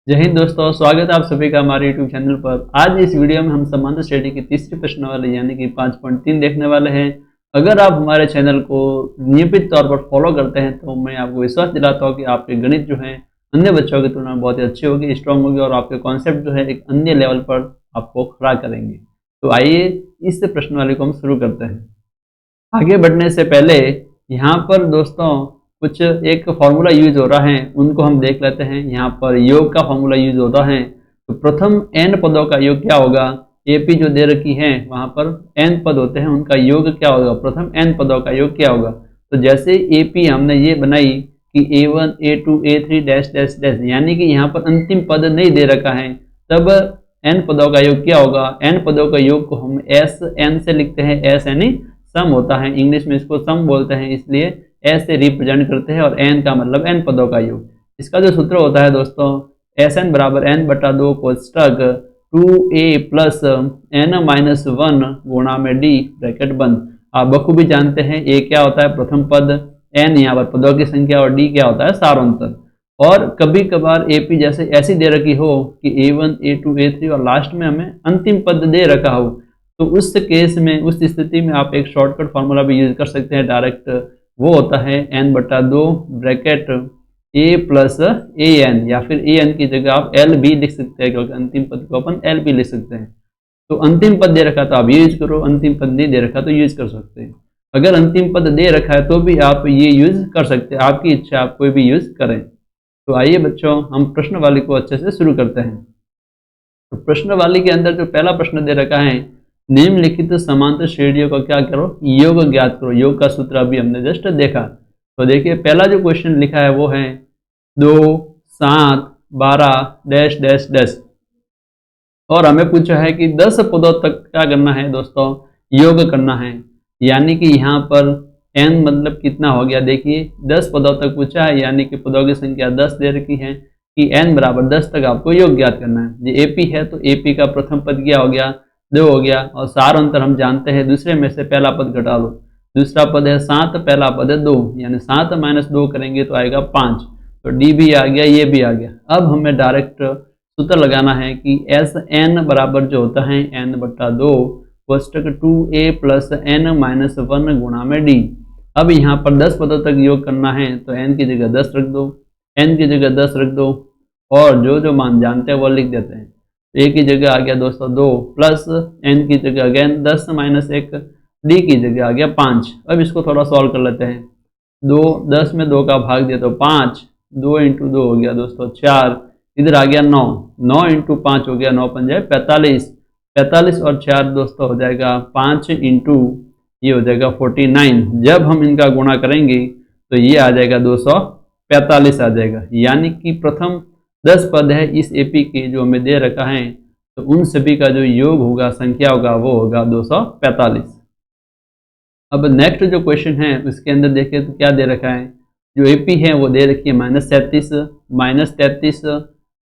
जय हिंद दोस्तों, स्वागत है आप सभी का हमारे YouTube चैनल पर। आज इस वीडियो में हम समांतर श्रेणी की तीसरी प्रश्नावली यानी कि 5.3 देखने वाले हैं। अगर आप हमारे चैनल को नियमित तौर पर फॉलो करते हैं तो मैं आपको विश्वास दिलाता हूँ कि आपके गणित जो है अन्य बच्चों की तुलना में बहुत ही अच्छी होगी, स्ट्रांग होगी और आपके कॉन्सेप्ट जो है एक अन्य लेवल पर आपको खड़ा करेंगे। तो आइए इस प्रश्नावली को हम शुरू करते हैं। आगे बढ़ने से पहले यहाँ पर दोस्तों कुछ एक फार्मूला यूज हो रहा है, उनको हम देख लेते हैं। यहाँ पर योग का फार्मूला यूज होता है, तो प्रथम n पदों का योग क्या होगा। AP जो दे रखी है वहाँ पर n पद होते हैं, उनका योग क्या होगा, प्रथम n पदों का योग क्या होगा। तो जैसे AP हमने ये बनाई कि A1 A2 A3 dash dash dash, यानी कि यहाँ पर अंतिम पद नहीं दे रखा है, तब n पदों का योग क्या होगा। n पदों का योग को हम SN से लिखते हैं, S यानी सम होता है, इंग्लिश में इसको सम बोलते हैं, इसलिए एस से रिप्रेजेंट करते हैं और एन का मतलब एन पदों का योग। इसका जो सूत्र होता है दोस्तों, एस एन बराबर एन बटा 2 कोष्टक 2a प्लस एन माइनस 1 गुणा में डी ब्रैकेट बंद। आप बखूबी जानते हैं ए क्या होता है, प्रथम पद, एन यहाँ पर पदों की संख्या और डी क्या होता है, सारांतर। और कभी कभार एपी जैसे ऐसी दे रखी हो कि A1 A2 A3 और लास्ट में हमें अंतिम पद दे रखा हो, तो उस केस में, उस स्थिति में आप एक शॉर्टकट फार्मूला भी यूज कर सकते हैं डायरेक्ट। वो होता है n बटा 2 bracket a plus A N, या फिर ए एन की जगह आप एल भी लिख सकते हैं, क्योंकि अंतिम पद को अपन एल भी लिख सकते हैं। तो अंतिम पद दे रखा तो आप यूज करो, अंतिम पद नहीं दे रखा तो यूज कर सकते हैं। अगर अंतिम पद दे रखा है तो भी आप ये यूज कर सकते हैं, आपकी इच्छा, आप कोई भी यूज करें। तो आइए बच्चों, हम प्रश्नवाली को अच्छे से शुरू करते हैं। तो प्रश्नवाली के अंदर जो पहला प्रश्न दे रखा है, निम्नलिखित समांतर श्रेणियों का क्या करो, योग ज्ञात करो। योग का सूत्र अभी हमने जस्ट देखा। तो देखिए पहला जो क्वेश्चन लिखा है वो है 2 7 12 डैश डैश डैश, और हमें पूछा है कि 10 पदों तक क्या करना है दोस्तों, योग करना है। यानी कि यहाँ पर n मतलब कितना हो गया, देखिए 10 पदों तक पूछा है, यानी कि पदों की संख्या 10 दे रखी है कि n बराबर 10 तक आपको योग ज्ञात करना है। ये AP है तो AP का प्रथम पद क्या हो गया, 2 हो गया, और सार अंतर हम जानते हैं, दूसरे में से पहला पद घटा लो। दूसरा पद है 7, पहला पद है 2, यानी 7 माइनस 2 करेंगे तो आएगा 5। तो डी भी आ गया, ये भी आ गया। अब हमें डायरेक्ट सूत्र लगाना है कि एस एन बराबर जो होता है n बटा 2 कोष्टक 2a प्लस एन माइनस 1 गुणा में डी। अब यहाँ पर 10 पदों तक योग करना है तो n की जगह 10 रख दो, n की जगह 10 रख दो, और जो जो मान जानते हैं वो लिख देते हैं। तो a की जगह आ गया दोस्तों 2 प्लस n की जगह अगेन 10 माइनस 1, डी की जगह आ गया 5। अब इसको थोड़ा सॉल्व कर लेते हैं। 2 10 में 2 का भाग दिया तो 5, 2 इंटू 2 हो गया दोस्तों 4, इधर आ गया 9, 9 इंटू 5 हो गया 9 पंजे 45, 45 और 4 दोस्तों हो जाएगा 5 इंटू ये हो जाएगा 49। जब हम इनका गुणा करेंगे तो ये आ जाएगा 245 आ जाएगा। यानी कि प्रथम 10 पद है इस AP के जो हमें दे रखा है, तो उन सभी का जो योग होगा, संख्या होगा, वो होगा 245। अब नेक्स्ट जो क्वेश्चन है उसके अंदर देखें तो क्या दे रखा है, जो AP है वो दे रखी है -37 -33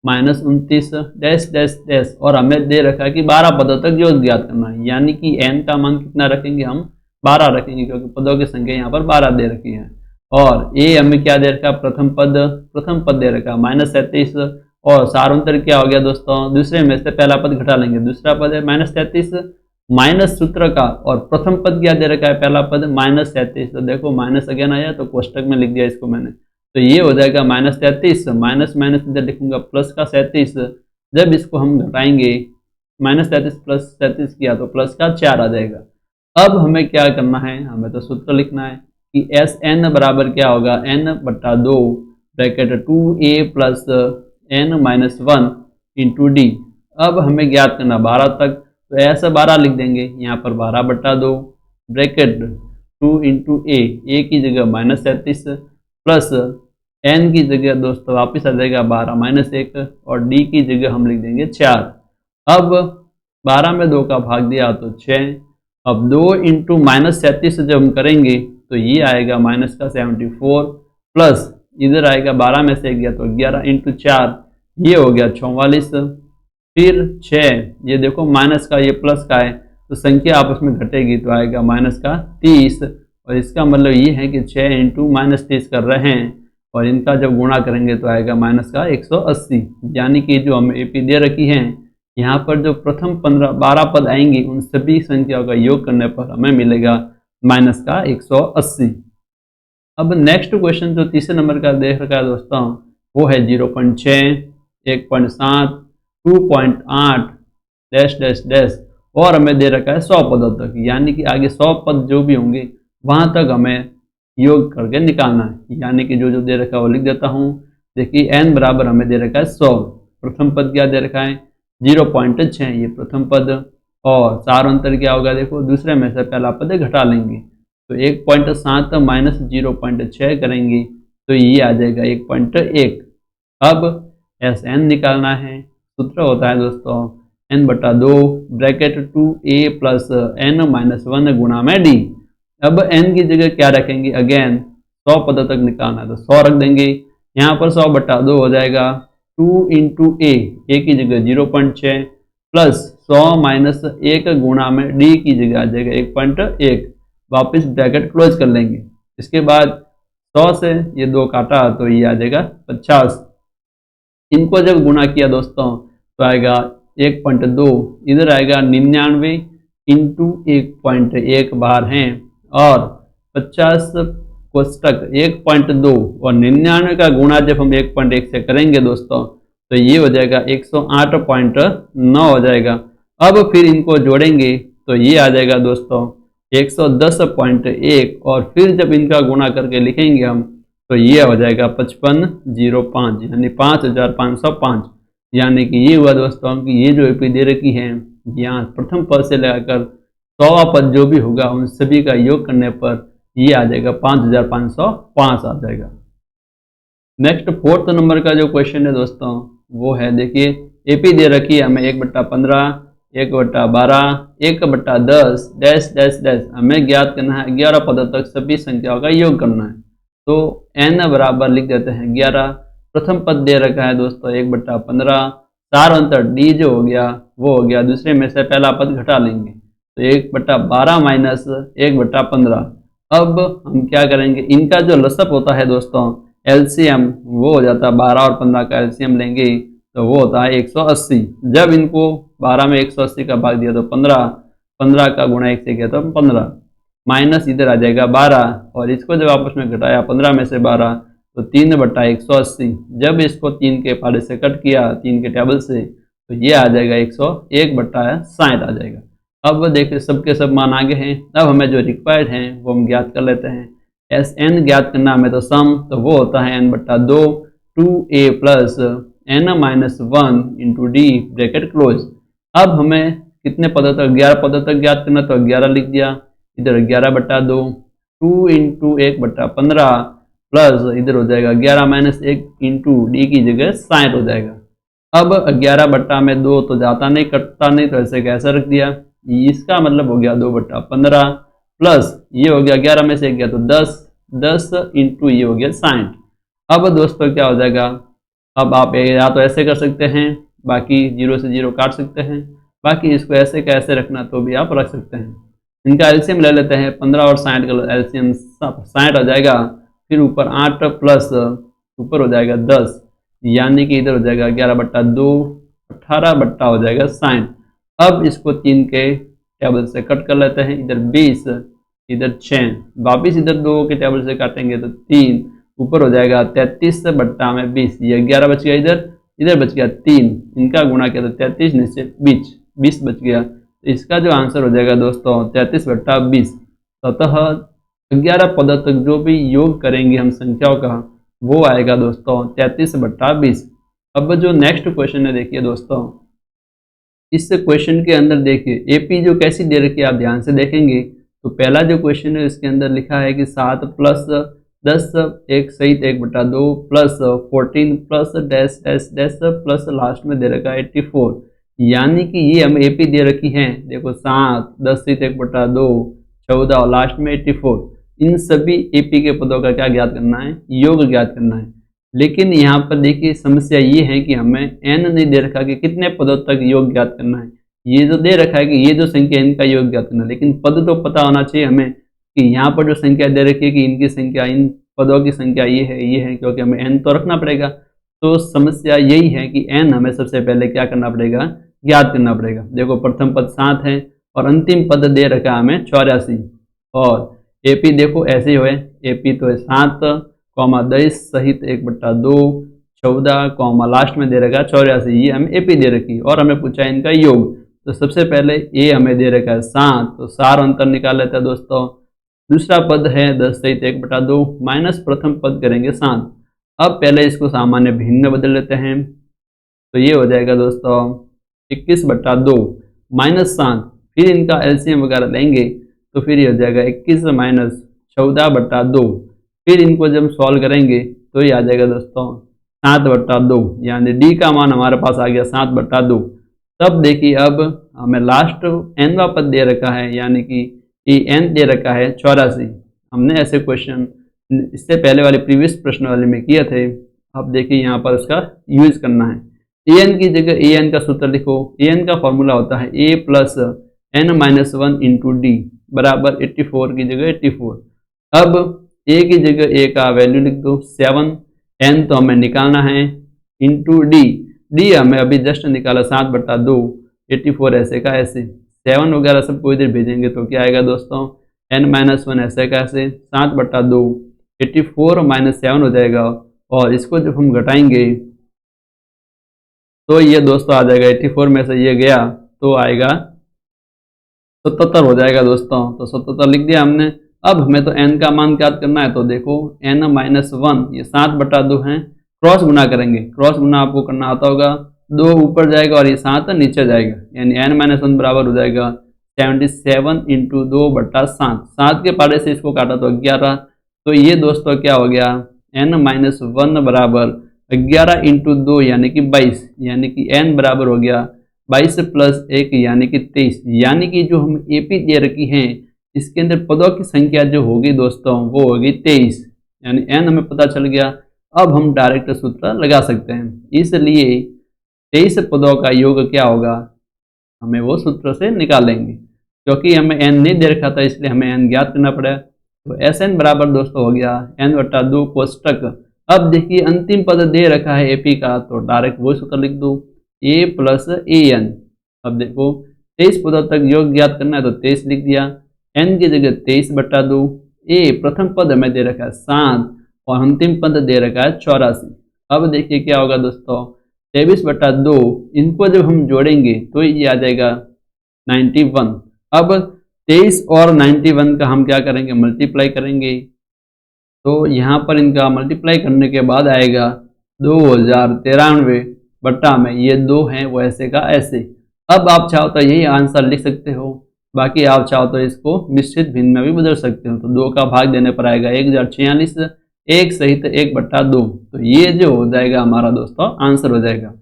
-29 डैश डैश डैश, और हमें दे रखा है कि 12 पदों तक योग ज्ञात करना है। यानी कि n का मान कितना रखेंगे, हम 12 रखेंगे, क्योंकि पदों की संख्या यहाँ पर 12 दे रखी है। और a हमें क्या दे रखा है, प्रथम पद दे रखा है -37, और सारांतर क्या हो गया दोस्तों, दूसरे में से पहला पद घटा लेंगे। दूसरा पद है -33 माइनस सूत्र का, और प्रथम पद क्या दे रखा है, पहला पद -37। तो देखो माइनस अगेन आया तो कोष्टक में लिख दिया इसको मैंने, तो ये हो जाएगा -33, माइनस माइनस इधर लिखूंगा प्लस का 37। जब इसको हम घटाएंगे, -33 प्लस 37 किया तो प्लस का 4 आ जाएगा। अब हमें क्या करना है, हमें तो सूत्र लिखना है कि एस एन बराबर क्या होगा, n बटा 2 bracket 2a plus n minus 1 into D. अब हमें ज्ञात करना 12 तक, तो ऐसा 12 लिख देंगे, यहाँ पर 12 बटा 2 ब्रैकेट 2 इंटू ए की जगह -37 प्लस n की जगह दोस्तों वापस आ जाएगा 12 माइनस 1, और d की जगह हम लिख देंगे 4। अब 12 में 2 का भाग दिया तो 6। अब 2 इंटू -37 जब हम करेंगे तो ये आएगा माइनस का 74, प्लस इधर आएगा 12 में से गया तो 11 इंटू 4, ये हो गया 44। फिर 6, ये देखो माइनस का ये प्लस का है, तो संख्या आपस में घटेगी तो आएगा माइनस का 30, और इसका मतलब ये है कि 6 इंटू -30 कर रहे हैं, और इनका जब गुणा करेंगे तो आएगा माइनस का 180। यानी कि जो हमें एपी दे रखी है, यहाँ पर जो प्रथम 12 पद आएंगी उन सभी संख्याओं का योग करने पर हमें मिलेगा माइनस का 180। अब नेक्स्ट क्वेश्चन जो तीसरे नंबर का देख रखा है दोस्तों, वो है 0.6, 1.7, 2.8 डैश डैश डैश, और हमें दे रखा है 100 पदों तक। यानी कि आगे 100 पद जो भी होंगे वहां तक हमें योग करके निकालना है। यानी कि जो जो दे रखा है वो लिख देता हूँ। देखिए n बराबर हमें दे रखा है 100। प्रथम पद क्या दे रखा है 0.6, ये प्रथम पद, और चार अंतर क्या होगा देखो, दूसरे में से पहला पद घटा लेंगे तो 1.7 माइनस 0.6 करेंगे तो ये आ जाएगा 1.1। अब एस एन निकालना है। सूत्र होता है दोस्तों n/2 bracket 2a plus n minus 1 गुणा में d। अब n की जगह क्या रखेंगे, अगेन 100 पदों तक निकालना है तो 100 रख देंगे। यहाँ पर 100/2 हो जाएगा 2 इंटू a की जगह 0.6 प्लस 100 माइनस 1 गुणा में d की जगह आ जाएगा 1.1। वापस ब्रैकेट क्लोज कर लेंगे। इसके बाद 100 से ये 2 काटा तो ये आ जाएगा 50। इनको जब गुणा किया दोस्तों तो आएगा 1.2, इधर आएगा 99 इंटू 1.1 बार हैं, और 50 कोष्टक 1.2 और 99 का गुणा जब हम 1.1 से करेंगे दोस्तों तो ये हो जाएगा 108.9 हो जाएगा। अब फिर इनको जोड़ेंगे तो ये आ जाएगा दोस्तों 110.1, और फिर जब इनका गुणा करके लिखेंगे हम तो ये हो जाएगा 5505 यानी 5505। यानी कि ये हुआ दोस्तों कि ये जो एपी दे रखी है, यहाँ प्रथम पद से लगाकर 100वां पद जो भी होगा उन सभी का योग करने पर ये आ जाएगा 5505 आ जाएगा। नेक्स्ट फोर्थ नंबर का जो क्वेश्चन है दोस्तों वो है, देखिए एपी दे रखी है हमें 1/15, 1/12, 1/10 डैश डैश डैश, हमें ज्ञात करना है 11 पदों तक सभी संख्याओं का योग करना है। तो n बराबर लिख देते हैं 11। प्रथम पद दे रखा है दोस्तों 1/15, चार अंतर d जो हो गया वो हो गया, दूसरे में से पहला पद घटा लेंगे तो 1/12 माइनस 1/15। अब हम क्या करेंगे, इनका जो लसअप होता है दोस्तों एलसीएम वो हो जाता है 12 और 15 का एलसीएम लेंगे तो वो होता है 180। जब इनको 12 में 180 का भाग दिया तो 15, 15 का गुणा 1 से किया तो 15, माइनस इधर आ जाएगा 12, और इसको जब आपस में घटाया 15 में से 12 तो 3/180। जब इसको 3 के पारे से कट किया 3 के टेबल से तो ये आ जाएगा 101/60 आ जाएगा। अब देखिए सबके सब मान आगे हैं। अब हमें जो रिक्वायर्ड हैं वो हम ज्ञात कर लेते हैं। एस एन ज्ञात करना हमें तो सम, तो वो होता है n/2 2a plus n minus 1 into D bracket close. अब हमें कितने पदों तक, 11 पदों तक ज्ञात करना तो 11 लिख दिया, इधर 11/2 2 इंटू 1/15 प्लस इधर हो जाएगा 11 माइनस 1 इंटू डी की जगह 60 हो जाएगा। अब 11/2 तो जाता नहीं, कटता नहीं, तो ऐसे कैसे रख दिया, इसका मतलब हो गया 2/15 प्लस ये हो गया 11 में से 1 गया तो 10, 10 इंटू ये हो गया 60। अब दोस्तों क्या हो जाएगा, अब आप या तो ऐसे कर सकते हैं, बाकी 0 से 0 काट सकते हैं, बाकी इसको ऐसे कैसे रखना तो भी आप रख सकते हैं। इनका एलसीएम ले लेते हैं, 15 और 60 का एलसीएम 60 हो जाएगा, फिर ऊपर 8 प्लस ऊपर हो जाएगा 10, यानी कि इधर हो जाएगा 11/2 18 हो जाएगा 60। अब इसको 3 के टेबल से कट कर लेते हैं, इधर 20 इधर 6, वापिस इधर 2 के टेबल से काटेंगे तो 3, ऊपर हो जाएगा 33/20, ये 11 बच गया, इधर इधर बच गया 3, इनका गुणा किया तो 33 नीचे 20 बच गया। तो इसका जो आंसर हो जाएगा दोस्तों 33/20। अतः 11 पदों तक जो भी योग करेंगे हम संख्याओं का वो आएगा दोस्तों 33/20। अब जो नेक्स्ट क्वेश्चन है देखिए दोस्तों, इस क्वेश्चन के अंदर देखिए एपी जो कैसी दे रखी है आप ध्यान से देखेंगे तो पहला जो क्वेश्चन है इसके अंदर लिखा है कि 7 प्लस 10 एक सहित 1/2 plus 14 plus dash dash dash plus last में दे रखा है 84। यानी कि ये हमें एपी दे रखी है, देखो 7 10 सहित 1/2 14 और लास्ट में 84। इन सभी एपी के पदों का क्या ज्ञात करना है, योग ज्ञात करना है। लेकिन यहाँ पर देखिए समस्या ये है कि हमें n नहीं दे रखा कि कितने पदों तक योग ज्ञात करना है। ये जो दे रखा है कि ये जो संख्या इनका योग ज्ञात करना है, लेकिन पद तो पता होना चाहिए हमें कि यहाँ पर जो संख्या दे रखी है कि इनकी संख्या इन पदों की संख्या ये है, क्योंकि हमें n तो रखना पड़ेगा। तो समस्या यही है कि n हमें सबसे पहले क्या करना पड़ेगा, ज्ञात करना पड़ेगा। देखो प्रथम पद 7 है और अंतिम पद दे रखा है हमें 84, और एपी देखो ऐसे ही हुए, एपी तो है 7, 10 सहित 1/2, 14, लास्ट में दे रखा है 84, ये हमें एपी दे रखी है और हमें पूछा है इनका योग। तो सबसे पहले ए हमें दे रखा है 7, तो सार अंतर निकाल लेते हैं दोस्तों। दूसरा पद है 10 सहित 1/2 माइनस प्रथम पद करेंगे 7। अब पहले इसको सामान्य भिन्न में बदल लेते हैं, तो ये हो जाएगा दोस्तों 21/2 माइनस 7, फिर इनका एलसीएम वगैरह लेंगे तो फिर ये हो जाएगा 21 माइनस 14/2, फिर इनको जब सॉल्व करेंगे तो ये आ जाएगा दोस्तों 7/2, यानी डी का मान हमारे पास आ गया 7/2। तब देखिए अब हमें लास्ट एनवा पद दे रखा है, यानी कि ये एन दे रखा है 84। हमने ऐसे क्वेश्चन इससे पहले वाले प्रीवियस प्रश्न वाले में किए थे। अब देखिए यहाँ पर इसका यूज करना है। ए एन की जगह ए एन का सूत्र लिखो। ए एन का फॉर्मूला होता है a plus N minus 1 into d बराबर 84 की जगह 84। अब ए की जगह ए का वैल्यू लिख दो 7, एन तो हमें निकालना है, इंटू डी, डी हमें अभी जस्ट निकाला 7/2, 84 ऐसे का ऐसे, 7 वगैरह सबको इधर भेजेंगे तो क्या आएगा दोस्तों, n-1 ऐसे का ऐसे 7/2, 84 माइनस 7 हो जाएगा, और इसको जब हम घटाएंगे तो ये दोस्तों आ जाएगा 84 में से ये गया तो आएगा 77 हो जाएगा दोस्तों। तो 77 लिख दिया हमने। अब हमें तो n का मान ज्ञात करना है, तो देखो n-1 ये 7/2 है, क्रॉस गुना करेंगे। क्रॉस गुना आपको करना आता होगा, 2 ऊपर जाएगा और ये 7 नीचे जाएगा, यानी n-1 बराबर हो जाएगा 77 इंटू 2/7। 7 के पारे से इसको काटा तो 11, तो ये दोस्तों क्या हो गया, n-1 बराबर 11 इंटू 2 यानी कि 22, यानी कि n बराबर हो गया 22 प्लस 1 यानी कि 23। यानी कि जो हम एपी दे रखी हैं इसके अंदर पदों की संख्या जो होगी दोस्तों वो होगी 23, यानी n हमें पता चल गया। अब हम डायरेक्ट सूत्र लगा सकते हैं, इसलिए 23 पदों का योग क्या होगा हमें वो सूत्र से निकालेंगे। क्योंकि हमें n नहीं दे रखा था इसलिए हमें n ज्ञात करना पड़ा। तो Sn बराबर दोस्तों हो गया n/2 कोष्टक। अब देखिए अंतिम पद दे रखा है एपी का, तो डायरेक्ट वो सूत्र लिख दो a प्लस an। अब देखो 23 पदों तक योग ज्ञात करना है तो 23 लिख दिया, n की जगह 23/2, a प्रथम पद हमें दे रखा है 7 और अंतिम पद दे रखा है 84। अब देखिए क्या होगा दोस्तों, 23/2 इनको जब हम जोड़ेंगे तो ये आ जाएगा 91। अब 23 और 91 का हम क्या करेंगे, मल्टीप्लाई करेंगे, तो यहाँ पर इनका मल्टीप्लाई करने के बाद आएगा 2093 बट्टा में ये 2 हैं वो ऐसे का ऐसे। अब आप चाहो तो यही आंसर लिख सकते हो, बाकी आप चाहो तो इसको मिश्रित भिन्न में भी बदल सकते हो। तो 2 का भाग देने पर आएगा 1046, 1 सहित 1/2, तो ये जो हो जाएगा हमारा दोस्तों आंसर हो जाएगा।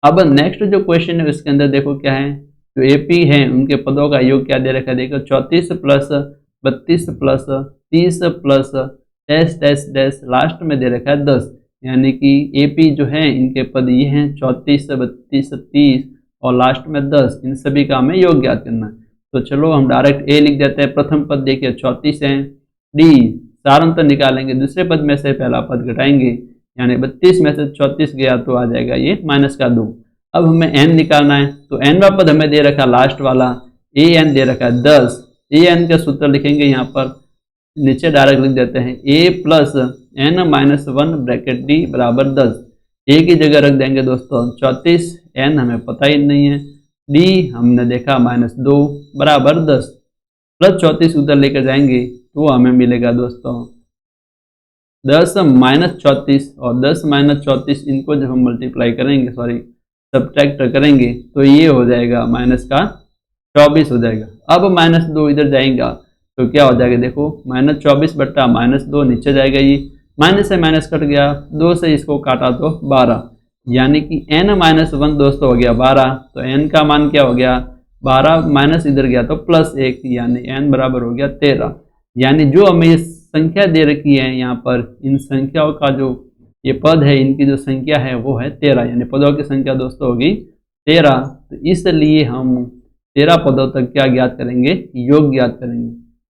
अब नेक्स्ट जो क्वेश्चन है उसके अंदर देखो क्या है, जो एपी है उनके पदों का योग क्या दे रखा है, देखो 34 plus 32 plus 30 plus dash dash dash last में दे रखा है 10, यानी कि एपी जो है इनके पद ये हैं 34, 32, 30 और लास्ट में 10, इन सभी का हमें योग ज्ञात करना है। तो चलो हम डायरेक्ट ए लिख देते हैं। प्रथम पद देखिए 34 है, डी सारांतर निकालेंगे, दूसरे पद में से पहला पद घटाएंगे, यानी 32 में से 34 गया तो आ जाएगा ये -2। अब हमें n निकालना है, तो n वाला पद हमें दे रखा लास्ट वाला ए एन दे रखा है 10। ए एन का सूत्र लिखेंगे यहाँ पर, नीचे डायरेक्ट लिख देते हैं a plus n-1 bracket D बराबर 10। ए की जगह रख देंगे दोस्तों 34, n हमें पता ही नहीं है, डी हमने देखा -2 बराबर 10, प्लस 34 उधर लेकर जाएंगे तो हमें मिलेगा दोस्तों 10 - 34, और 10 - 34 इनको जब हम मल्टीप्लाई करेंगे, सॉरी सब्ट्रैक्ट करेंगे तो ये हो जाएगा -24 हो जाएगा। अब -2 इधर जाएगा तो क्या हो जाएगा, देखो -24 बट्टा -2 नीचे जाएगा, ये माइनस से माइनस कट गया, 2 से इसको काटा तो 12, यानी कि n-1 दोस्तों हो गया 12। तो n का मान क्या हो गया 12, माइनस इधर गया तो +1, यानी n बराबर हो गया 13। यानी जो हमें ये संख्या दे रखी है यहाँ पर, इन संख्याओं का जो ये पद है इनकी जो संख्या है वो है 13, यानी पदों की संख्या दोस्तों होगी 13। तो इसलिए हम 13 पदों तक क्या ज्ञात करेंगे, योग ज्ञात करेंगे।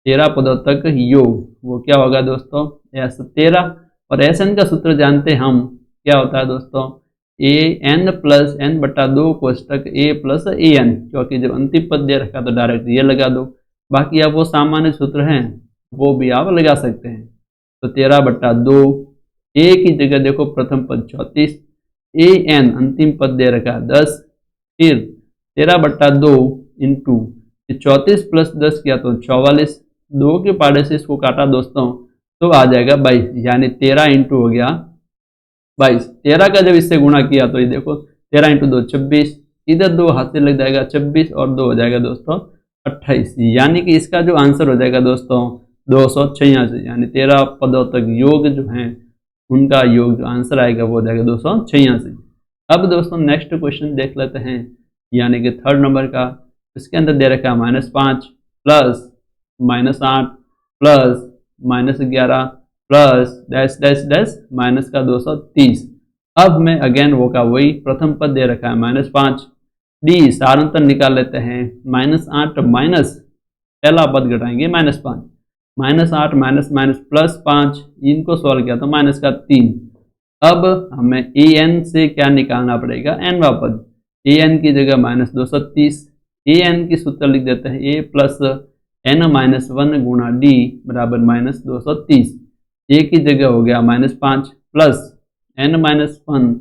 13 पदों तक योग, वो क्या होगा दोस्तों, S13। और Sn का सूत्र जानते हैं हम, क्या होता है दोस्तों, an प्लस n बटा 2 कोष्टक a प्लस an, क्योंकि जब अंतिम पद दे रखा तो डायरेक्ट ये लगा दो। बाकी आप वो सामान्य सूत्र हैं वो भी आप लगा सकते हैं। तो 13/2, a की जगह देखो प्रथम पद 34, an अंतिम पद दे रखा है 10, फिर 13/2 इंटू 34 प्लस 10 किया तो 44, 2 के पाड़े से इसको काटा दोस्तों तो आ जाएगा 22, यानी 13 इंटू हो गया 22। 13 का जब इससे गुणा किया तो ये देखो 13 इंटू 2 26, इधर 2 हाथ से लग जाएगा 26 और 2 हो जाएगा दोस्तों 28, यानी कि इसका जो आंसर हो जाएगा दोस्तों 286, यानी 13 पदों तक योग जो हैं उनका योग जो आंसर आएगा वो हो जाएगा 286। अब दोस्तों नेक्स्ट क्वेश्चन देख लेते हैं, यानी कि थर्ड नंबर का। इसके अंदर दे रखा है -5 plus -8 plus -11 plus dash dash dash minus का 230। अब मैं अगेन वो का वही प्रथम पद दे रखा है -5, डी सारांतर निकाल लेते हैं, -8 माइनस पहला पद घटाएंगे -5, -8 माइनस माइनस +5, इनको सॉल्व किया तो माइनस का 3। अब हमें ए एन से क्या निकालना पड़ेगा, एन वा पद, ए एन की जगह -230, ए एन की सूत्र लिख देते हैं ए प्लस n-1 गुणा डी बराबर -230, ए की जगह हो गया -5 प्लस n-1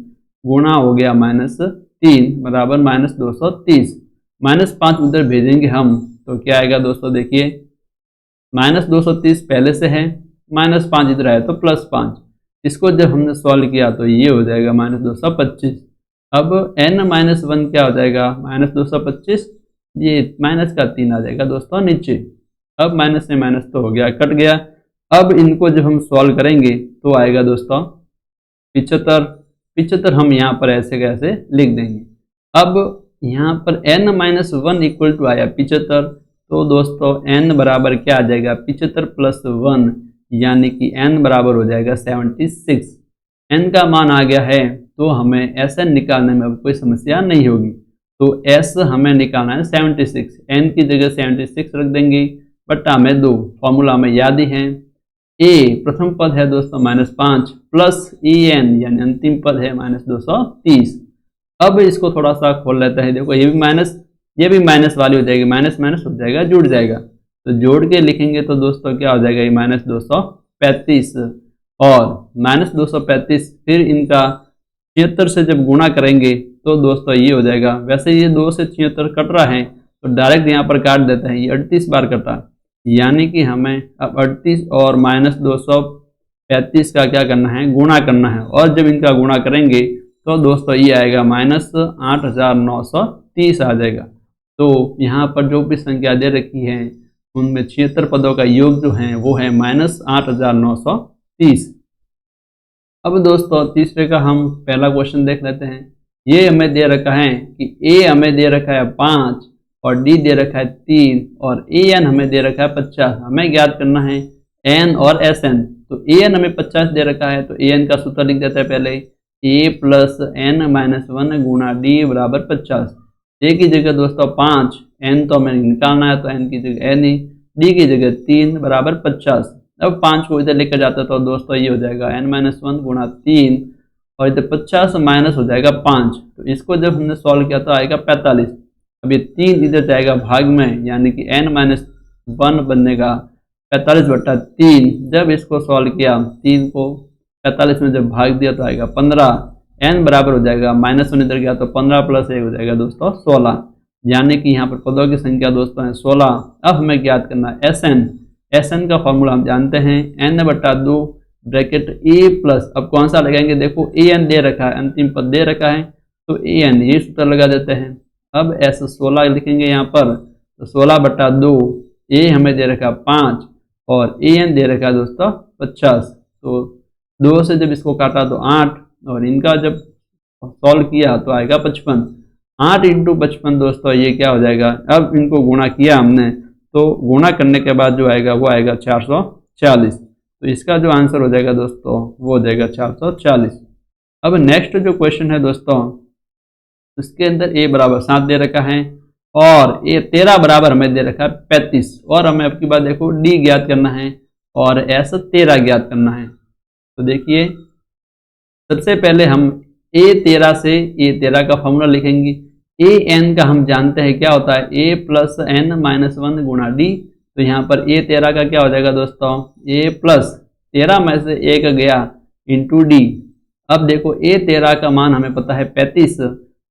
गुणा हो गया -3 बराबर -230। -5 उधर भेजेंगे हम तो क्या आएगा दोस्तों, देखिए -230 पहले से है, -5 इधर आया तो +5, इसको जब हमने सॉल्व किया तो ये हो जाएगा -225। अब n-1 क्या हो जाएगा, -225, ये माइनस का 3 आ जाएगा दोस्तों नीचे। अब माइनस से माइनस तो हो गया, कट गया। अब इनको जब हम सॉल्व करेंगे तो आएगा दोस्तों 75 हम यहाँ पर ऐसे कैसे लिख देंगे। अब यहाँ पर n-1 इक्वल टू आया 75, तो दोस्तों n बराबर क्या आ जाएगा, 75 प्लस 1, यानी कि n बराबर हो जाएगा 76। n का मान आ गया है तो हमें Sn निकालने में अब कोई समस्या नहीं होगी। तो S हमें निकालना है 76, n की जगह 76 रख देंगे, बट्टा में 2, फॉर्मूला में याद ही है। a प्रथम पद है दोस्तों -5 प्लस en यानी अंतिम पद है -230। अब इसको थोड़ा सा खोल लेते हैं, देखो ये भी माइनस वाली हो जाएगी, माइनस माइनस हो जाएगा, जुड़ जाएगा, तो जोड़ के लिखेंगे तो दोस्तों क्या हो जाएगा, ये -235 और -235, फिर इनका 76 से जब गुणा करेंगे तो दोस्तों ये हो जाएगा। वैसे ये 2 से 76 कट रहा है तो डायरेक्ट यहाँ पर काट देते हैं, ये 38 बार कटा, यानी कि हमें अब 38 और -235 का क्या करना है, गुणा करना है, और जब इनका गुणा करेंगे तो दोस्तों ये आएगा -8930 आ जाएगा। तो यहाँ पर जो भी संख्या दे रखी है उनमें 76 पदों का योग जो है वो है -8930। अब दोस्तों तीसरे का हम पहला क्वेश्चन देख लेते हैं। ये हमें दे रखा है कि a हमें दे रखा है 5 और d दे रखा है 3 और an हमें दे रखा है 50। हमें ज्ञात करना है n और sn। तो an हमें 50 दे रखा है तो an का सूत्र लिख देते हैं पहले, a प्लस n-1 गुणा d बराबर 50। a की जगह दोस्तों 5, n तो हमें निकालना है तो n की जगह n ही, d की जगह 3 बराबर 50। अब 5 को इधर लेकर जाते तो दोस्तों ये हो जाएगा n-1 गुणा 3 और इधर 50 माइनस हो जाएगा 5, तो इसको जब हमने सॉल्व किया तो आएगा 45। अब ये 3 इधर जाएगा भाग में, यानी कि n-1 बनेगा 45/3। जब इसको सॉल्व किया 3 को 45 में जब भाग दिया तो आएगा 15, n बराबर हो जाएगा -1 इधर गया तो 15 + 1 हो जाएगा दोस्तों 16, यानी कि यहाँ पर पदों की संख्या दोस्तों है 16। अब हमें ज्ञात करना है Sn का फॉर्मूला हम जानते हैं, n/2 ब्रैकेट a प्लस, अब कौन सा लगाएंगे, देखो an दे रखा है, अंतिम पद दे रखा है तो an ये सूत्र लगा देते हैं। अब S16 लिखेंगे यहाँ पर, तो 16/2, a हमें दे रखा 5 और an दे रखा दोस्तों 50, तो 2 से जब इसको काटा तो 8 और इनका जब सॉल्व किया तो आएगा 55। 8 × 55 दोस्तों ये क्या हो जाएगा, अब इनको गुणा किया हमने तो गुणा करने के बाद जो आएगा वो आएगा 440, तो इसका जो आंसर हो जाएगा दोस्तों वो हो जाएगा 440। अब नेक्स्ट जो क्वेश्चन है दोस्तों उसके अंदर a बराबर 7 दे रखा है और ये 13 बराबर हमें दे रखा है 35 और हमें अब की बात देखो डी ज्ञात करना है और एस 13 ज्ञात करना है। तो देखिए सबसे पहले हम a13 से a13 का फॉर्मूला लिखेंगे। ए एन का हम जानते हैं क्या होता है a प्लस एन माइनस 1 गुणा डी। तो यहाँ पर a13 का क्या हो जाएगा दोस्तों a प्लस 13 में से 1 गया इंटू डी। अब देखो a13 का मान हमें पता है 35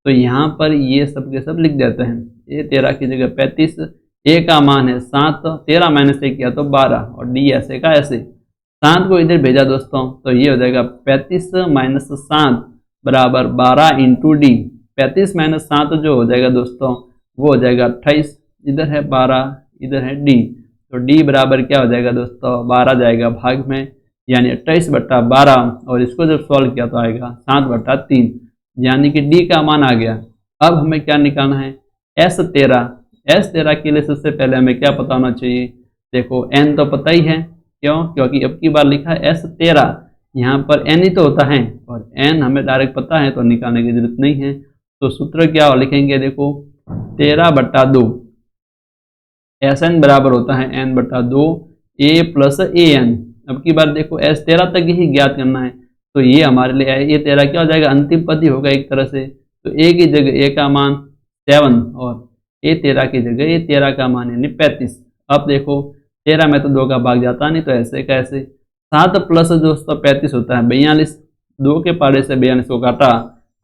तो यहाँ पर ये सब के सब लिख देते हैं। a13 की जगह 35, a का मान है 7, 13 माइनस 1 किया तो 12 और डी ऐसे का ऐसे 7 को इधर भेजा दोस्तों तो ये हो जाएगा 35 माइनस 7 बराबर 12 इंटू डी। 35 माइनस 7 जो हो जाएगा दोस्तों वो हो जाएगा 28, इधर है 12 इधर है डी। तो डी बराबर क्या हो जाएगा दोस्तों 12 जाएगा भाग में यानी 28/12 और इसको जब सॉल्व किया तो आएगा 7/3 यानी कि डी का मान आ गया। अब हमें क्या निकालना है S13 के लिए सबसे पहले हमें क्या पता होना चाहिए। देखो एन तो पता ही है, क्यों क्योंकि अब की बार लिखा है S13 यहाँ पर एन ही तो होता है और एन हमें डायरेक्ट पता है तो निकालने की जरूरत नहीं है। तो सूत्र क्या लिखेंगे देखो 13/2 एस एन बराबर होता है n/2 a plus A N. अब की बार देखो S13 तक ही ज्ञात करना है तो ये हमारे लिए ये 13 क्या हो जाएगा अंतिम पद ही होगा एक तरह से। तो a की जगह a का मान 7 और a13 की जगह a13 का मान यानी 35। अब देखो 13 में तो 2 का भाग जाता नहीं तो ऐसे कैसे 7 प्लस दोस्तों 35 होता है 42, 2 के पारे से 42 को काटा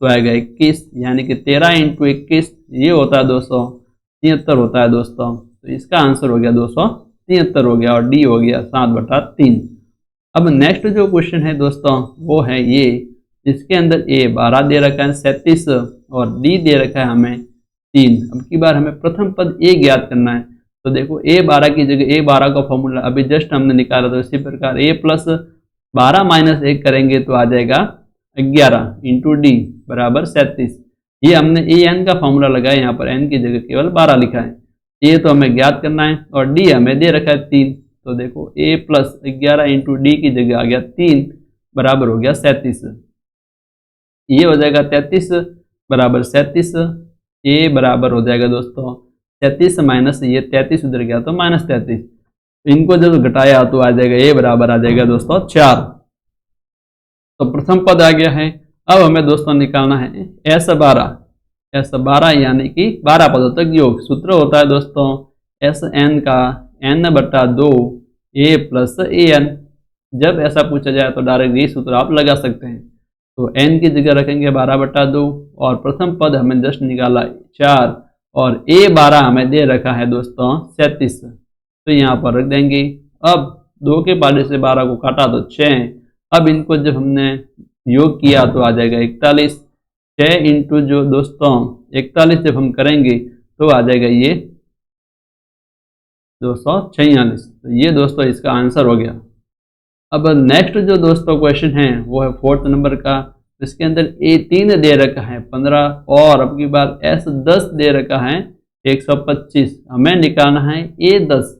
तो आएगा 21 यानी कि 13 इंटू 21 ये होता है 273 होता है दोस्तों। तो इसका आंसर हो गया 273 हो गया और डी हो गया 7/3। अब नेक्स्ट जो क्वेश्चन है दोस्तों वो है ये जिसके अंदर a 12 दे रखा है 37 और d दे रखा है हमें 3। अब की बार हमें प्रथम पद a ज्ञात करना है। तो देखो a12 की जगह a12 का फॉर्मूला अभी जस्ट हमने निकाला तो इसी प्रकार a प्लस 12 माइनस 1 करेंगे तो आ जाएगा 11 इंटू डी बराबर 37। ये हमने ए एन का फॉर्मूला लगाया, यहाँ पर एन की जगह केवल 12 लिखा है। ये तो हमें ज्ञात करना है और डी हमें दे रखा है 3। तो देखो a प्लस 11 इंटू डी की जगह आ गया 3 बराबर हो गया 37। ये हो जाएगा 33 बराबर 37 a बराबर हो जाएगा दोस्तों 33 माइनस ये 33 उधर गया तो माइनस 33। इनको जब घटाया तो आ जाएगा a बराबर आ जाएगा दोस्तों 4। तो प्रथम पद आ गया है। अब हमें दोस्तों निकालना है S12 यानी कि 12 पदों तक योग। सूत्र होता है दोस्तों Sn का n/2 a plus A N. जब ऐसा पूछा जाए तो डायरेक्ट ये सूत्र आप लगा सकते हैं। तो n की जगह रखेंगे 12/2 और प्रथम पद हमें जस्ट निकाला 4 और a12 हमें दे रखा है दोस्तों 37। तो यहाँ पर रख देंगे। अब 2 के पारे से 12 को काटा तो 6। अब इनको जब हमने योग किया तो आ जाएगा 41। 6 इंटू जो दोस्तों 41 जब हम करेंगे तो आ जाएगा ये 246। तो ये दोस्तों इसका आंसर हो गया। अब नेक्स्ट जो दोस्तों क्वेश्चन है वो है 4th नंबर का। इसके अंदर A3 दे रखा है 15 और अब की बार S10 दे रखा है 125। हमें निकालना है A10।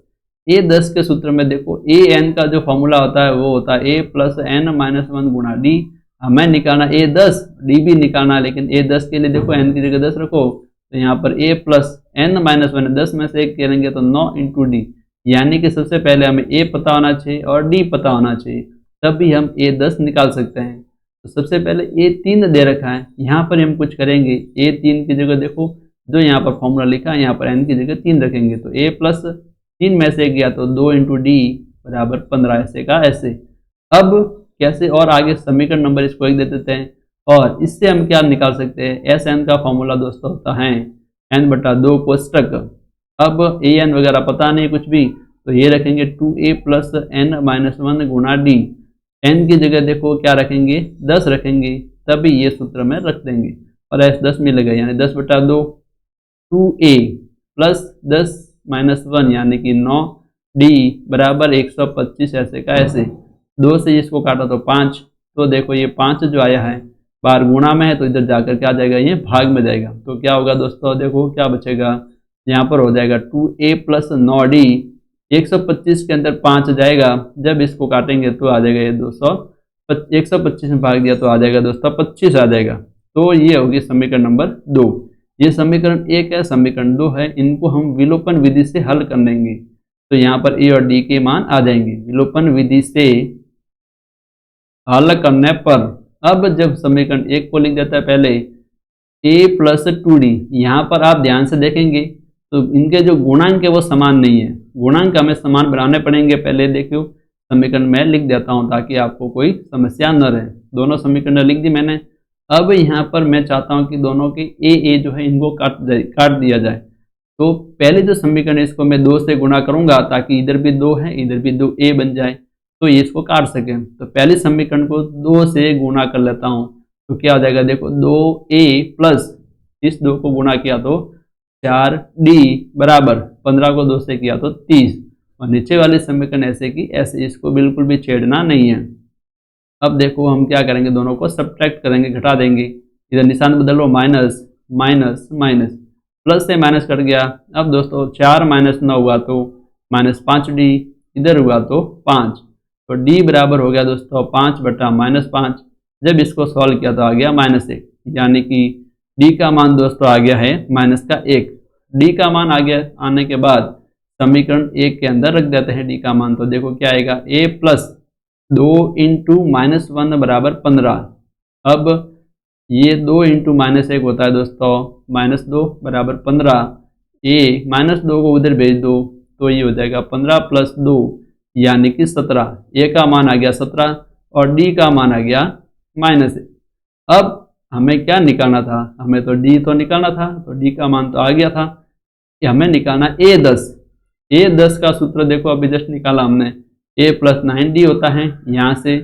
A10 के सूत्र में देखो AN का जो फॉर्मूला होता है वो होता है A प्लस N माइनस 1 गुणा D। हमें निकालना A10, D भी निकालना है लेकिन A10 के लिए देखो N की जगह 10 रखो तो यहाँ पर A प्लस N माइनस 1 10 में से 1 करेंगे तो 9 इंटू डी यानी कि सबसे पहले हमें A पता होना चाहिए और D पता होना चाहिए तब भी हम A10 निकाल सकते हैं। तो सबसे पहले A3 दे रखा है, यहाँ पर हम कुछ करेंगे। A3 की जगह देखो जो यहाँ पर फॉर्मूला लिखा है यहाँ पर N की जगह 3 रखेंगे तो A प्लस 3 में से गया तो 2 इंटू डी बराबर 15 ऐसे का ऐसे। अब कैसे और आगे समीकरण नंबर इसको 1 दे देते हैं और इससे हम क्या निकाल सकते हैं। Sn का फॉर्मूला दोस्तों होता है n/2 कोष्टक। अब an वगैरह पता नहीं कुछ भी तो ये रखेंगे 2a प्लस n माइनस 1 गुणा डी। n की जगह देखो क्या रखेंगे 10 रखेंगे तभी ये सूत्र में रख देंगे और ऐसे 10 मिलेगा यानी 10/2 2a प्लस 10 माइनस 1 यानी कि 9 डी बराबर 125 ऐसे का ऐसे। 2 से इसको काटा तो 5। तो देखो ये 5 जो आया है बार गुणा में है तो इधर जाकर क्या जाएगा ये भाग में जाएगा। तो क्या होगा दोस्तों देखो क्या बचेगा यहाँ पर हो जाएगा 2a प्लस 9d 125 के अंदर 5 जाएगा जब इसको काटेंगे तो आ जाएगा ये 125 में भाग दिया तो आ जाएगा दोस्तों 25 आ जाएगा। तो ये होगी समीकरण नंबर 2 ये समीकरण 1 है, समीकरण 2 है, इनको हम विलोपन विधि से हल कर लेंगे तो यहाँ पर ए और डी के मान आ जाएंगे। विलोपन विधि से हल करने पर अब जब समीकरण 1 को लिख देता है पहले a प्लस 2d, यहाँ पर आप ध्यान से देखेंगे तो इनके जो गुणांक है वो समान नहीं है, गुणांक हमें समान बनाने पड़ेंगे। पहले देखियो समीकरण मैं लिख देता हूँ ताकि आपको कोई समस्या न रहे। दोनों समीकरण लिख दी मैंने। अब यहाँ पर मैं चाहता हूँ कि दोनों के ए जो है इनको काट दिया जाए। तो पहले जो समीकरण है इसको मैं 2 से गुणा करूंगा ताकि इधर भी 2 है इधर भी 2a बन जाए तो ये इसको काट सके। तो पहले समीकरण को 2 से गुणा कर लेता हूँ तो क्या हो जाएगा, देखो 2a प्लस इस 2 को गुणा किया तो 4d बराबर 15 को 2 से किया तो 30। और नीचे वाले समीकरण ऐसे की ऐसे, इसको बिल्कुल भी छेड़ना नहीं है। अब देखो हम क्या करेंगे, दोनों को सब्ट्रैक्ट करेंगे, घटा देंगे। इधर निशान बदलो, माइनस माइनस माइनस, प्लस से माइनस कट गया। अब दोस्तों 4 माइनस 9 हुआ तो -5d, इधर हुआ तो 5, तो d बराबर हो गया दोस्तों 5 बटा -5। जब इसको सॉल्व किया तो आ गया -1, यानी कि d का मान दोस्तों आ गया है -1। d का मान आ गया, आने के बाद समीकरण 1 के अंदर रख देते हैं d का मान। तो देखो क्या आएगा, a प्लस 2 इंटू -1 बराबर 15। अब ये 2 इंटू -1 होता है दोस्तों -2 बराबर 15। a -2 को उधर भेज दो तो ये हो जाएगा 15 प्लस 2 यानी कि 17। a का मान आ गया 17 और d का मान आ गया -1। अब हमें क्या निकालना था, हमें तो d तो निकालना था, तो d का मान तो आ गया था कि हमें निकालना a10। a10 का सूत्र देखो अभी जस्ट निकाला हमने, a प्लस 9d होता है। यहाँ से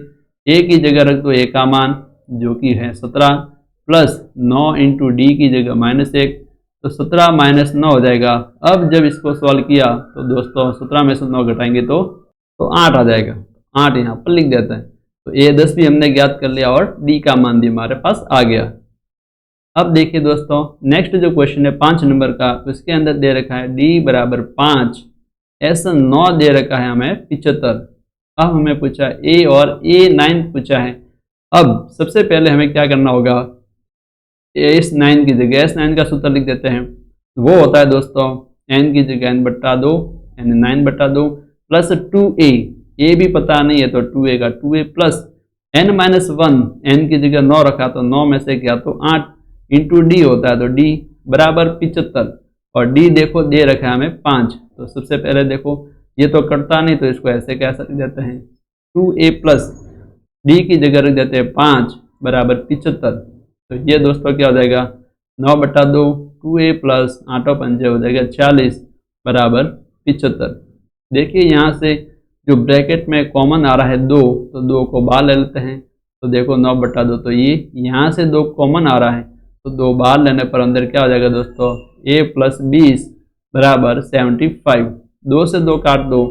a की जगह रख दो a का मान जो कि है 17 प्लस 9 इंटू डी की जगह -1, तो 17 माइनस 9 हो जाएगा। अब जब इसको सॉल्व किया तो दोस्तों 17 में से 9 घटाएंगे तो 8 आ जाएगा। 8 यहाँ पर लिख देता है। तो a10 भी हमने ज्ञात कर लिया और d का मान भी हमारे पास आ गया। अब देखिए दोस्तों नेक्स्ट जो क्वेश्चन है 5 नंबर का, उसके अंदर दे रखा है d बराबर 5, ऐसा 9 दे रखा है हमें 75। अब हमें पूछा a और a9 पूछा है। अब सबसे पहले हमें क्या करना होगा, s9 की जगह s9 का सूत्र लिख देते हैं। वो होता है दोस्तों n की जगह n बट्टा 2 यानी 9 बट्टा 2 प्लस 2a, a भी पता नहीं है तो 2a का 2a plus n minus 1, n की जगह 9 रखा तो 9 में से गया तो 8 इंटू डी होता है तो d बराबर 75 और d देखो दे रखा है हमें 5। तो सबसे पहले देखो ये तो कटता नहीं तो इसको ऐसे कैसे लिख देते हैं, 2a प्लस d की जगह रख देते हैं 5 बराबर 75। तो ये दोस्तों क्या हो जाएगा 9 बटा 2 2a प्लस 8 पंजे हो जाएगा 40 बराबर 75। देखिए यहाँ से जो ब्रैकेट में कॉमन आ रहा है 2, तो 2 को बाहर ले लेते हैं। तो देखो 9 बटा 2, तो ये यहाँ से 2 कॉमन आ रहा है तो 2 बाहर लेने पर अंदर क्या हो जाएगा दोस्तों a प्लस 20 बराबर 75। 2 से 2 काट दो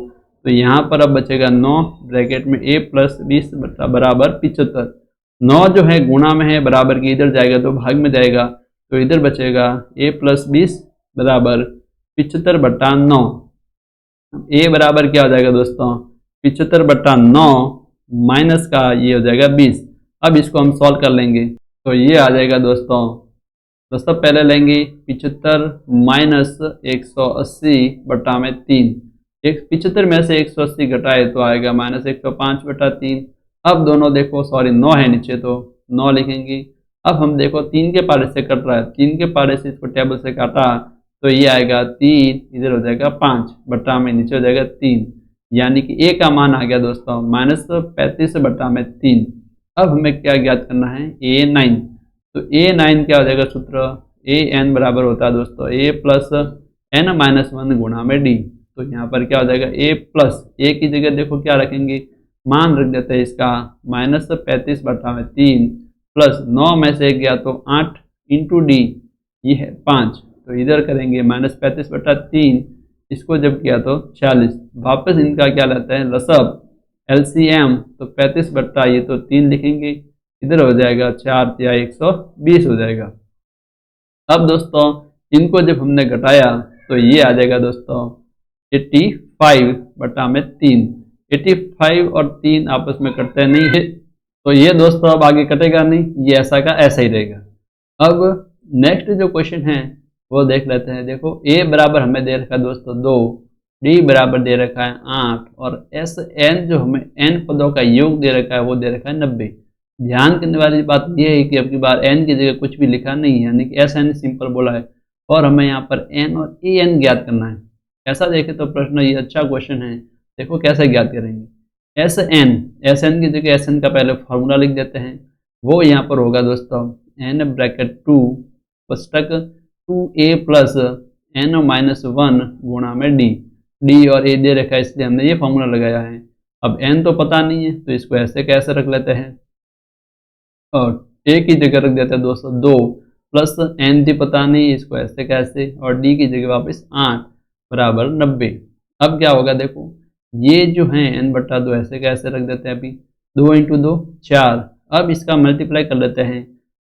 तो यहाँ पर अब बचेगा 9 ब्रैकेट में a प्लस 20 बराबर 75। 9 जो है गुणा में है, बराबर की इधर जाएगा तो भाग में जाएगा तो इधर बचेगा a प्लस 20 बराबर 75 बटा 9। a बराबर क्या हो जाएगा दोस्तों 75 बटा 9 माइनस का ये हो जाएगा 20। अब इसको हम सॉल्व कर लेंगे तो ये आ जाएगा दोस्तों पहले लेंगे 75 माइनस 180 बटा में 3। 75 में से 180 घटाए तो आएगा माइनस 105 बटा 3। अब दोनों देखो सॉरी 9 है नीचे तो 9 लिखेंगे। अब हम देखो 3 के पारे से कट रहा है, 3 के पारे से इसको टेबल से काटा तो ये आएगा 3, इधर हो जाएगा 5 बटा में नीचे हो जाएगा 3, यानी कि a का मान आ गया दोस्तों -35 बटा में 3। अब हमें क्या ज्ञात करना है a9। तो a9 क्या हो जाएगा सूत्र, an बराबर होता है दोस्तों a प्लस n माइनस 1 गुणा में d। तो यहाँ पर क्या हो जाएगा a प्लस a की जगह देखो क्या रखेंगे, मान रख देते हैं इसका -35 बटा में 3 प्लस 9 में से गया तो 8 इंटू डी ये है 5। तो इधर करेंगे -35 बटा 3, इसको जब किया तो 40। वापस इनका क्या लेता है लसब LCM, तो 35 बट्टा ये तो 3 लिखेंगे, इधर हो जाएगा 4 या 120 हो जाएगा। अब दोस्तों इनको जब हमने घटाया तो ये आ जाएगा दोस्तों 85 बटा में 3। 85 और 3 आपस में कटते नहीं है तो ये दोस्तों अब आगे कटेगा नहीं, ये ऐसा का ऐसा ही रहेगा। अब नेक्स्ट जो क्वेश्चन है वो देख लेते हैं। देखो ए बराबर हमें दे रखा है दोस्तों 2, डी बराबर दे रखा है 8 और एस एन जो हमें एन पदों का योग दे रखा है वो दे रखा है 90। ध्यान करने वाली बात यह है कि अब की बार एन की जगह कुछ भी लिखा नहीं है, यानी कि एस एन सिंपल बोला है और हमें यहाँ पर एन और ए एन ज्ञात करना है। ऐसा देखें तो प्रश्न ये अच्छा क्वेश्चन है। देखो कैसे ज्ञात करेंगे। एस एन की जगह एस एन का पहले फॉर्मूला लिख देते हैं। वो यहाँ पर होगा दोस्तों एन ब्रैकेट 2 पुस्तक 2a प्लस एन माइनस 1 गुणा में डी। डी और ए दे रखा है इसलिए हमने ये फॉर्मूला लगाया है। अब एन तो पता नहीं है तो इसको ऐसे कैसे रख लेते हैं और ए की जगह रख देते हैं दोस्तों 2 प्लस एन भी पता नहीं, इसको ऐसे कैसे, और डी की जगह वापस 8 बराबर 90। अब क्या होगा देखो, ये जो है एन बटा 2 ऐसे कैसे रख देते हैं। अभी 2 इंटू 2 4। अब इसका मल्टीप्लाई कर लेते हैं।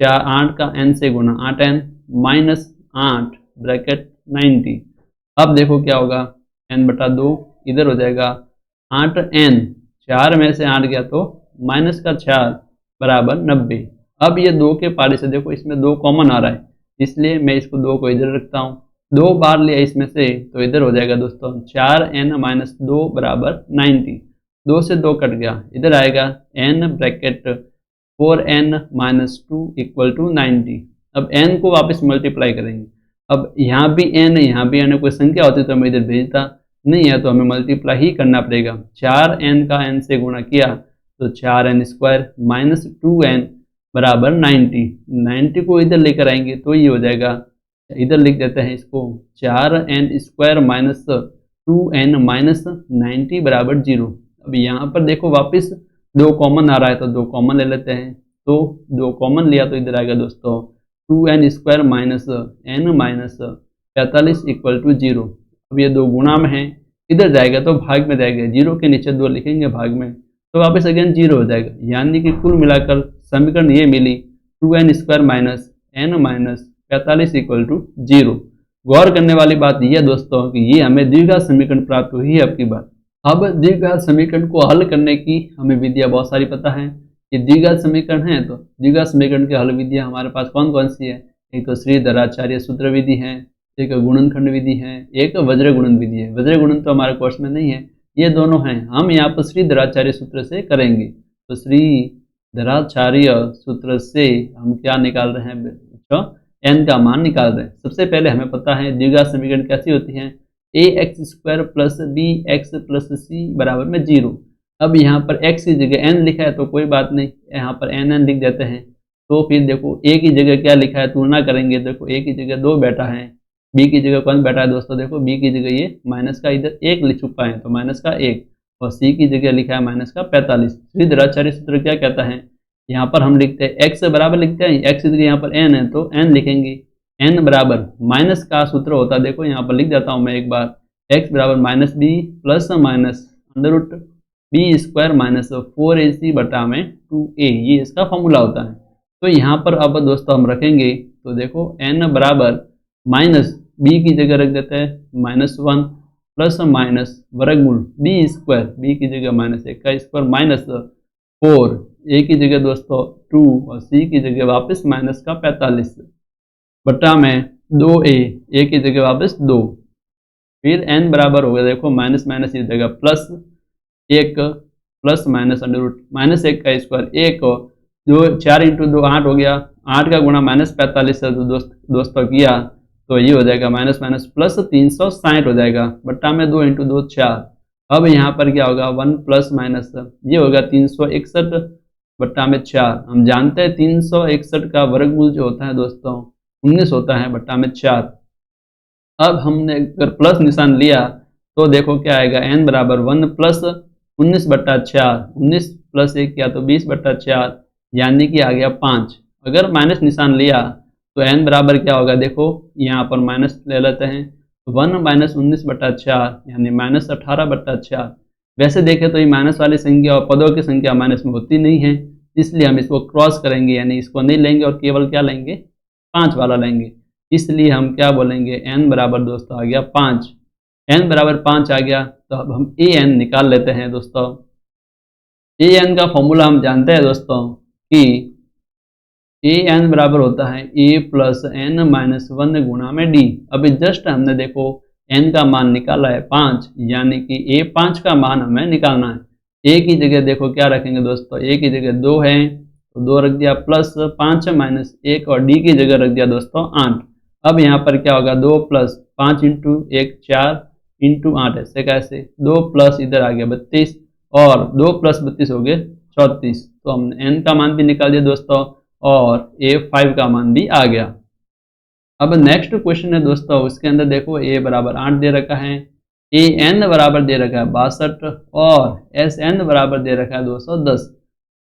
4 8 का एन से गुना 8 एन माइनस 8 ब्रैकेट 90। अब देखो क्या होगा, एन बटा 2 इधर हो जाएगा 8 एन, 4 में से 8 गया तो माइनस का 4 बराबर 90। अब ये 2 के पारे से देखो इसमें 2 कॉमन आ रहा है, इसलिए मैं इसको 2 को इधर रखता हूँ। 2 बार लिया इसमें से तो इधर हो जाएगा दोस्तों 4 एन माइनस 2 बराबर 90। 2 से 2 कट गया, इधर आएगा N bracket 4 N minus 2 equal to 90। अब एन को वापस मल्टीप्लाई करेंगे। अब यहाँ भी एन है, यहाँ भी एन है, कोई संख्या होती तो मैं इधर भेजता, नहीं है तो हमें मल्टीप्लाई ही करना पड़ेगा। 4 एन का एन से गुणा किया तो 4 एन स्क्वायर माइनस 2 एन बराबर 90। 90 को इधर लेकर आएंगे तो ये हो जाएगा, इधर लिख देते हैं इसको 4 N square minus 2 N minus 90 बराबर 0। अब यहाँ पर देखो वापस 2 कॉमन आ रहा है तो 2 कॉमन ले लेते हैं। तो 2 कॉमन लिया तो इधर आएगा दोस्तों 2 N square minus N minus 45 equal to 0। अब ये 2 गुणा में है, इधर जाएगा तो भाग में जाएगा, 0 के नीचे 2 लिखेंगे भाग में तो वापस अगेन 0 हो जाएगा। यानी कि कुल मिलाकर समीकरण ये मिली 2 N square minus N minus 45 equal to 0। गौर करने वाली बात यह दोस्तों कि ये हमें द्विघात समीकरण प्राप्त हुई है। अब की बात, अब द्विघात समीकरण को हल करने की हमें विधिया बहुत सारी पता है। ये द्विघात समीकरण है तो द्विघात समीकरण की हल विधियां हमारे पास कौन कौन सी है। एक तो श्रीधराचार्य सूत्र विधि है, एक गुणनखंड विधि है, एक वज्र गुणन विधि है। वज्र गुणन तो हमारे कोर्स में नहीं है, ये दोनों हैं। हम यहाँ पर श्रीधराचार्य सूत्र से करेंगे। तो श्रीधराचार्य सूत्र से हम क्या निकाल रहे हैं बच्चों, एन का मान निकाल रहे हैं। सबसे पहले हमें पता है द्विघात समीकरण कैसी होती है, a x square plus b x plus c बराबर में 0। अब यहाँ पर x की जगह n लिखा है तो कोई बात नहीं, यहाँ पर n लिख देते हैं। तो फिर देखो a की जगह क्या लिखा है, तुलना करेंगे। देखो a की जगह 2 बैठा है, b की जगह कौन बैठा है दोस्तों, देखो b की जगह ये माइनस का इधर 1 लिख चुका है तो माइनस का 1, और c की जगह लिखा है माइनस का 45। श्रीधराचार्य सूत्र क्या कहता है, यहाँ पर हम लिखते हैं x बराबर लिखते हैं, x की जगह यहाँ पर n है तो n लिखेंगे। n बराबर माइनस का सूत्र होता है, देखो यहाँ पर लिख देता हूँ मैं एक बार, x बराबर minus B plus minus under root B square minus 4ac बटा में 2a, ये इसका फॉर्मूला होता है। तो यहाँ पर अब दोस्तों हम रखेंगे तो देखो n बराबर माइनस बी की जगह रख देते हैं माइनस 1 प्लस माइनस वर्गमूल बी स्क्वायर, बी की जगह माइनस 1 का स्क्वायर माइनस 4, ए की जगह दोस्तों 2 और सी की जगह वापस माइनस का 45 बटा में 2a, ए की जगह वापस 2। फिर n बराबर हो गया देखो माइनस माइनस की जगह plus 1 plus minus under root minus 1 का स्क्वायर 1, जो 4 इंटू 2 8 हो गया, 8 का गुणा माइनस 45 से दोस्तों किया तो ये हो जाएगा माइनस माइनस प्लस 360 हो जाएगा बट्टा में 2 इंटू 2 4। अब यहाँ पर क्या होगा 1 प्लस माइनस ये होगा 361 बट्टा में 4। हम जानते हैं 361 का वर्गमूल जो होता है दोस्तों 19 होता है बट्टा में 4। अब हमने अगर प्लस निशान लिया तो देखो क्या आएगा, n बराबर 1 प्लस 19 बट्टा 4, 19 प्लस 1 किया तो 20 बट्टा 4, यानी कि आ गया 5। अगर माइनस निशान लिया तो n बराबर क्या होगा, देखो यहाँ पर माइनस ले लेते हैं, 1 माइनस 19 बट्टा 4 यानी माइनस 18 बट्टा 4। वैसे देखें तो ये माइनस वाली संख्या और पदों की संख्या माइनस में होती नहीं है, इसलिए हम इसको क्रॉस करेंगे, यानी इसको नहीं लेंगे और केवल क्या लेंगे 5 वाला लेंगे। इसलिए हम क्या बोलेंगे, n बराबर दोस्तों आ गया 5। n बराबर 5 आ गया तो अब हम an निकाल लेते हैं दोस्तों। an का फॉर्मूला हम जानते हैं दोस्तों कि ए एन बराबर होता है a plus N minus one गुणा में डी। अभी जस्ट हमने देखो एन का मान निकाला है 5, यानी कि ए 5 का मान हमें निकालना है। ए की जगह देखो क्या रखेंगे दोस्तों, ए की जगह 2 है तो 2 रख दिया, प्लस 5 माइनस 1 और डी की जगह रख दिया दोस्तों 8। अब यहाँ पर क्या होगा, 2 प्लस 5 इंटू 1 4 इंटू 8, ऐसे कैसे 2 प्लस इधर आ गया 32 और 2 प्लस 32 हो गए 34। तो हमने एन का मान भी निकाल दिया दोस्तों और ए 5 का मान भी आ गया। अब नेक्स्ट क्वेश्चन है दोस्तों, उसके अंदर देखो ए बराबर 8 दे रखा है, ए एन बराबर दे रखा है 62 और एस एन बराबर दे रखा है 210।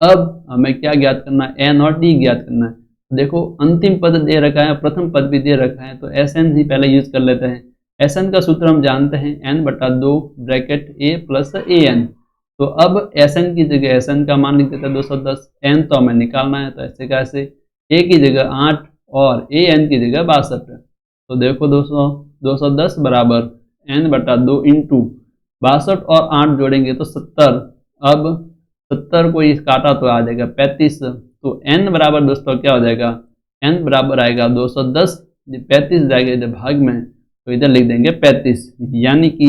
अब हमें क्या ज्ञात करना है, एन और डी ज्ञात करना है। देखो अंतिम पद दे रखा है, प्रथम पद भी दे रखा है, तो एस एन ही पहले यूज कर लेते हैं। एस एन का सूत्र हम जानते हैं एन बटा 2 bracket A plus A N. तो अब एस एन की जगह एस एन का मान लिख देते हैं 210, एन तो हमें निकालना है, तो ऐसे कैसे ए की जगह 8 और ए एन की जगह 62। तो देखो दोस्तों 210 बराबर एन बटा 2 इंटू 62 और 8 जोड़ेंगे तो 70। अब 70 को इस काटा तो आ जाएगा 35। तो एन बराबर दोस्तों क्या हो जाएगा, एन बराबर आएगा 210, 35 जाएगा इधर भाग में तो इधर लिख देंगे 35, यानी कि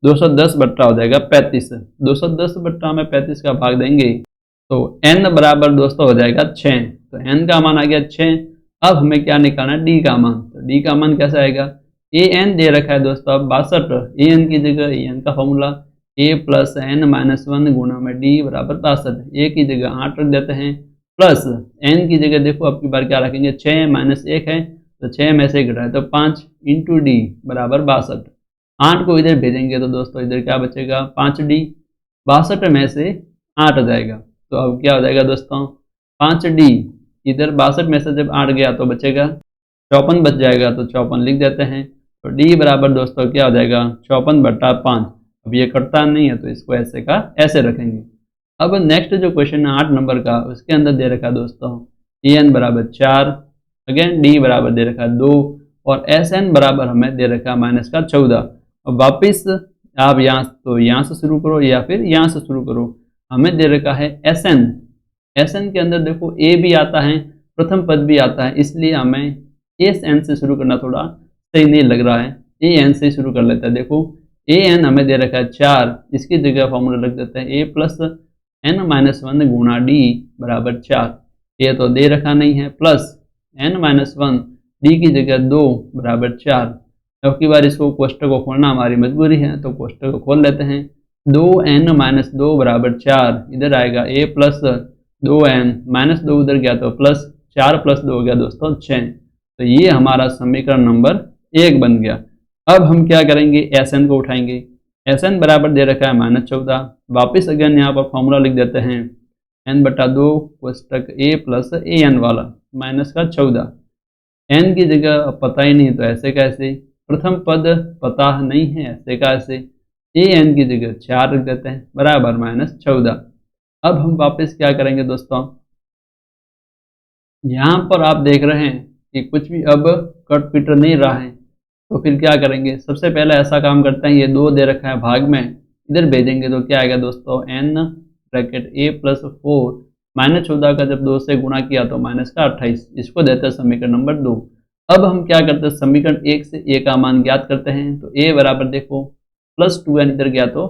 210 बट्टा हो जाएगा 35। 210 बट्टा में 35 का भाग देंगे तो n बराबर दोस्तों हो जाएगा 6। तो n का मान आ गया 6। अब हमें क्या निकालना है, d का मान। तो d का मान कैसे आएगा, ए एन दे रखा है दोस्तों अब 62, ए एन की जगह ए एन का फॉर्मूला ए प्लस एन माइनस वन गुणा में डी बराबर 62। ए की जगह 8 रख देते हैं, प्लस एन की जगह देखो अब की बार क्या रखेंगे, 6 माइनस 1 है तो 6 में से घटाए तो 5 इंटू डी बराबर 62। 8 को इधर भेजेंगे तो दोस्तों इधर क्या बचेगा 5d, 62 में से 8 आ जाएगा। तो अब क्या हो जाएगा दोस्तों 5d, इधर 62 में से जब 8 गया तो बचेगा 54 बच जाएगा, तो 54 लिख देते हैं। तो d बराबर दोस्तों क्या हो जाएगा 54 बट्टा 5। अब ये कटता नहीं है तो इसको ऐसे का ऐसे रखेंगे। अब नेक्स्ट जो क्वेश्चन है 8 नंबर का, उसके अंदर दे रखा है दोस्तों ए एन बराबर 4, अगेन डी बराबर दे रखा है 2 और एस एन बराबर हमें दे रखा है माइनस का 14। अब वापिस आप यहाँ से शुरू करो या फिर यहाँ से शुरू करो। हमें दे रखा है एस एन, एस एन के अंदर देखो ए भी आता है, प्रथम पद भी आता है, इसलिए हमें एस एन से शुरू करना थोड़ा सही नहीं लग रहा है, ए एन से शुरू कर लेते हैं। देखो ए एन हमें दे रखा है 4, इसकी जगह फॉर्मूला रख देते हैं A plus N minus one गुणा डी बराबर 4। ए तो दे रखा नहीं है, plus N minus one D की जगह 2 बराबर 4। अब की बार इसको कोष्टक को खोलना हमारी मजबूरी है तो कोष्टक को खोल लेते हैं। 2n माइनस 2 बराबर 4, इधर आएगा a प्लस 2n माइनस 2 उधर गया तो प्लस 4 प्लस 2 हो गया दोस्तों 6। तो ये हमारा समीकरण नंबर 1 बन गया। अब हम क्या करेंगे, एस एन को उठाएंगे। एस एन बराबर दे रखा है माइनस 14, वापिस अगेन यहाँ पर फॉर्मूला लिख देते हैं n बटा 2 कोष्टक a प्लस ए एन वाला माइनस का 14। n की जगह पता ही नहीं तो ऐसे कैसे, प्रथम पद पता नहीं है ऐसे का ऐसे, ए एन की जगह 4 रख देते हैं बराबर माइनस 14। अब हम वापस क्या करेंगे दोस्तों, यहाँ पर आप देख रहे हैं कि कुछ भी अब कट पिट नहीं रहा है, तो फिर क्या करेंगे, सबसे पहले ऐसा काम करते हैं, ये 2 दे रखा है भाग में, इधर भेजेंगे तो क्या आएगा दोस्तों n bracket a plus 4 minus 14 का जब 2 से गुणा किया तो माइनस का 28, इसको देते हैं समीकरण नंबर 2। अब हम क्या करते हैं, समीकरण 1 से a का मान ज्ञात करते हैं। तो a बराबर देखो प्लस 2n इधर गया तो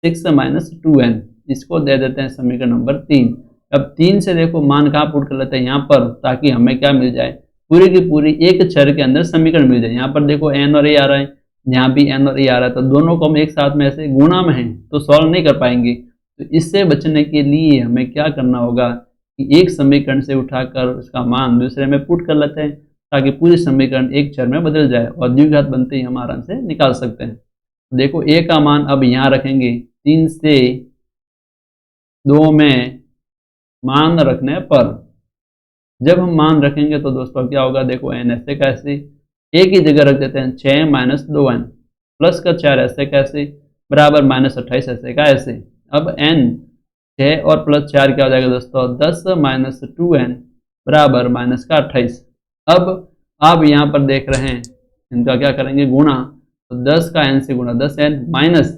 6 माइनस 2n, इसको दे देते हैं समीकरण नंबर 3। अब 3 से देखो मान कहाँ पुट कर लेते हैं यहाँ पर, ताकि हमें क्या मिल जाए, पूरी की पूरी एक चर के अंदर समीकरण मिल जाए। यहाँ पर देखो n और a आ रहा है, यहाँ भी n और a आ रहा है, तो दोनों को हम एक साथ में ऐसे गुणा में है तो सॉल्व नहीं कर पाएंगे। तो इससे बचने के लिए हमें क्या करना होगा कि एक समीकरण से उठाकर उसका मान दूसरे में पुट कर लेते हैं, ताकि पूरी समीकरण एक चर में बदल जाए और द्विघात बनते ही हम आराम से निकाल सकते हैं। देखो a का मान अब यहाँ रखेंगे, 3 से 2 में मान रखने पर जब हम मान रखेंगे तो दोस्तों क्या होगा, देखो n ऐसे कैसे, a की जगह रख देते हैं 6 माइनस 2n प्लस का 4 ऐसे कैसे बराबर माइनस 28 ऐसे का ऐसे। अब n 6 और प्लस 4 क्या हो जाएगा दोस्तों 10 माइनस 2n बराबर माइनस का 28। अब आप यहाँ पर देख रहे हैं इनका क्या करेंगे गुणा, तो 10 का n से गुणा 10n minus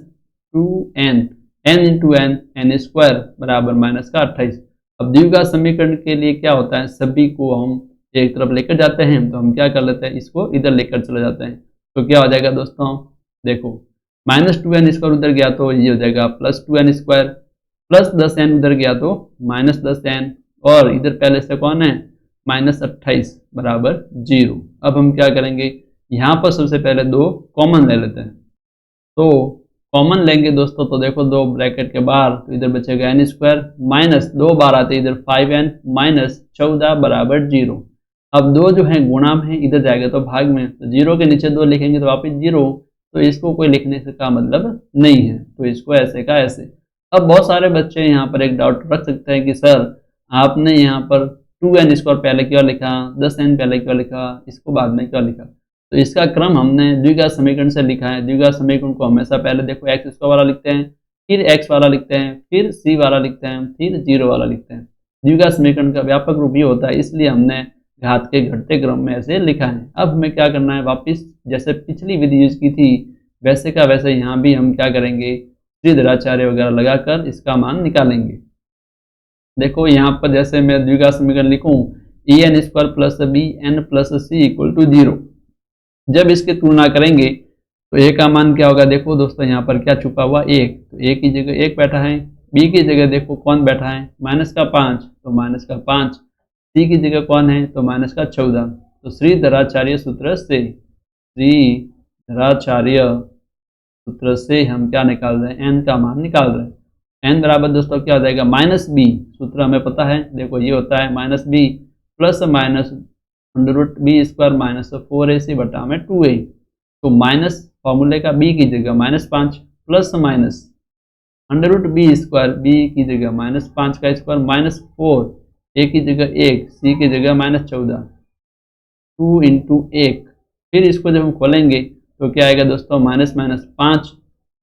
2n, n into n, n square बराबर माइनस का 28। अब द्विघात समीकरण के लिए क्या होता है, सभी को हम एक तरफ लेकर जाते हैं, तो हम क्या कर लेते हैं, इसको इधर लेकर चले जाते हैं। तो क्या हो जाएगा दोस्तों, देखो -2n² उधर गया तो ये हो जाएगा +2n², प्लस 10n उधर गया तो -10n, और इधर पहले से कौन है, -28 बराबर 0। अब हम क्या करेंगे, यहाँ पर सबसे पहले 2 कॉमन ले लेते हैं। तो कॉमन लेंगे दोस्तों, तो देखो 2 ब्रैकेट के बाहर, तो इधर बचेगा n² माइनस 2 बार आते इधर 5n माइनस 14 बराबर 0। अब 2 जो है गुणा में है, इधर जाएगा तो भाग में, तो 0 के नीचे 2 लिखेंगे तो वापस 0, तो इसको कोई लिखने से का मतलब नहीं है, तो इसको ऐसे का ऐसे। अब बहुत सारे बच्चे यहाँ पर एक डाउट रख सकते हैं कि सर आपने यहाँ पर 2n² पहले क्यों लिखा, 10n पहले क्यों लिखा, इसको बाद में क्यों लिखा। तो इसका क्रम हमने द्विघात समीकरण से लिखा है। द्विघात समीकरण को हमेशा पहले देखो x² वाला लिखते हैं, फिर x वाला लिखते हैं, फिर c वाला लिखते हैं, फिर 0 वाला लिखते हैं। द्विघात समीकरण का व्यापक रूप ये होता है, इसलिए हमने घात के घटते क्रम में ऐसे लिखा है। अब हमें क्या करना है, वापिस जैसे पिछली विधि यूज की थी वैसे का वैसे यहाँ भी हम क्या करेंगे, श्रीधराचार्य वगैरह लगाकर इसका मान निकालेंगे। देखो यहाँ पर जैसे मैं द्विघात समीकरण लिखूं, en² plus bn plus c equal to 0। जब इसकी तुलना करेंगे तो a का मान क्या होगा, देखो दोस्तों यहाँ पर क्या छुपा हुआ 1, तो a की जगह 1 बैठा है, b की जगह देखो कौन बैठा है -5, तो -5, c की जगह कौन है तो -14। तो श्रीधराचार्य सूत्र से, श्रीधराचार्य सूत्र से हम क्या निकाल रहे हैं, n का मान निकाल रहे हैं। n बराबर दोस्तों क्या हो जाएगा, -b, सूत्र हमें पता है, देखो ये होता है -b plus minus √b² minus 4ac बटा में 2a। तो माइनस फॉर्मूले का b की जगह -5 प्लस माइनस √b² b की जगह -5 का स्क्वायर माइनस 4, a की जगह 1, c की जगह -14, 2 इंटू 1। फिर इसको जब हम खोलेंगे तो क्या आएगा दोस्तों, -5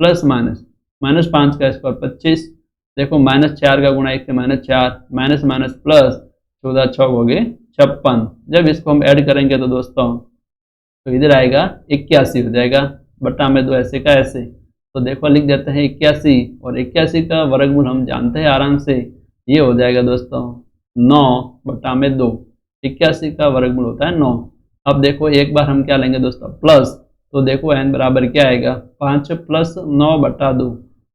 प्लस -5 का स्क्वायर 25, देखो -4 का गुणा 1 से -4, माइनस माइनस प्लस 14 छः हो गए 56। जब इसको हम ऐड करेंगे तो दोस्तों तो इधर आएगा 81 हो जाएगा, बटा में 2 ऐसे का ऐसे। तो देखो लिख देते हैं 81, और 81 का वर्गमूल हम जानते हैं आराम से, ये हो जाएगा दोस्तों 9 बटा में 2। 81 का वर्गमूल होता है 9। अब देखो एक बार हम क्या लेंगे दोस्तों, प्लस, तो देखो n बराबर क्या आएगा, 5 प्लस 9 बटा 2,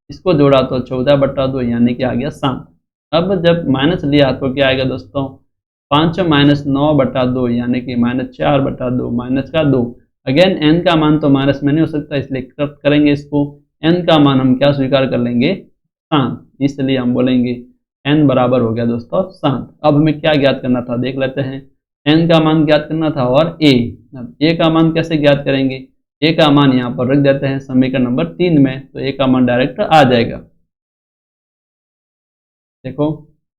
इसको जोड़ा तो 14 बटा 2 यानी कि आ गया 7। अब जब माइनस लिया तो क्या आएगा दोस्तों, 5 माइनस 9 बटा 2 यानी कि -4 बटा 2 माइनस का 2। अगेन n का मान तो माइनस में नहीं हो सकता, इसलिए कट करेंगे इसको, n का मान हम क्या स्वीकार कर लेंगे, 7, इसलिए हम बोलेंगे n बराबर हो गया दोस्तों 7। अब हमें क्या ज्ञात करना था देख लेते हैं, n का मान ज्ञात करना था और a। अब a का मान कैसे ज्ञात करेंगे, a का मान यहाँ पर रख देते हैं समीकरण नंबर 3 में, तो a का मान डायरेक्ट आ जाएगा। देखो